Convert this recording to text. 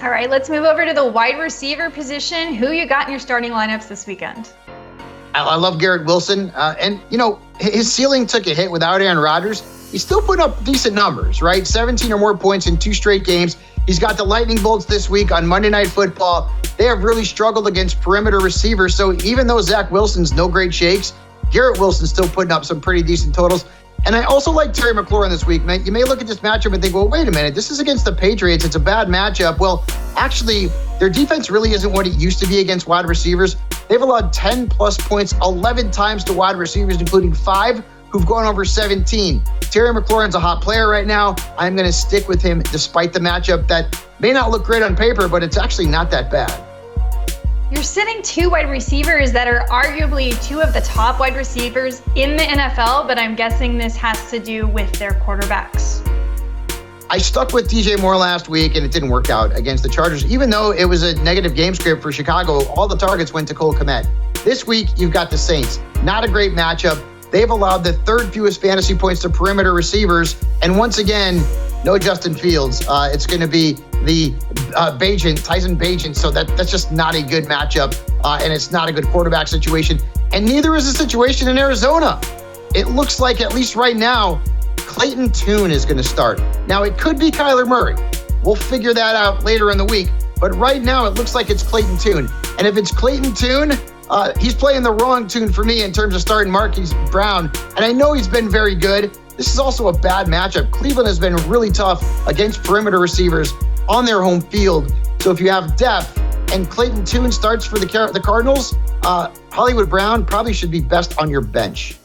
All right, let's move over to the wide receiver position. Who you got in your starting lineups this weekend? I love Garrett Wilson. And, his ceiling took a hit without Aaron Rodgers. He's still putting up decent numbers, right? 17 or more points in 2 straight games. He's got the Lightning Bolts this week on Monday Night Football. They have really struggled against perimeter receivers. So even though Zach Wilson's no great shakes, Garrett Wilson's still putting up some pretty decent totals. And I also like Terry McLaurin this week, man. You may look at this matchup and think, well, wait a minute, this is against the Patriots. It's a bad matchup. Well, actually, their defense really isn't what it used to be against wide receivers. They've allowed 10-plus points 11 times to wide receivers, including 5 who've gone over 17. Terry McLaurin's a hot player right now. I'm going to stick with him despite the matchup that may not look great on paper, but it's actually not that bad. You're sitting 2 wide receivers that are arguably 2 of the top wide receivers in the NFL, but I'm guessing this has to do with their quarterbacks. I stuck with DJ Moore last week, and it didn't work out against the Chargers. Even though it was a negative game script for Chicago, all the targets went to Kmet. This week, you've got the Saints. Not a great matchup. They've allowed the 3rd fewest fantasy points to perimeter receivers. And once again, no Justin Fields. It's going to be the Tyson Bagent. So that's just not a good matchup. And it's not a good quarterback situation. And neither is the situation in Arizona. It looks like, at least right now, Clayton Tune is going to start. Now, it could be Kyler Murray. We'll figure that out later in the week. But right now, it looks like it's Clayton Tune. And if it's Clayton Tune, he's playing the wrong tune for me in terms of starting Marquise Brown. And I know he's been very good. This is also a bad matchup. Cleveland has been really tough against perimeter receivers on their home field. So if you have depth and Clayton Tune starts for the Cardinals, Hollywood Brown probably should be best on your bench.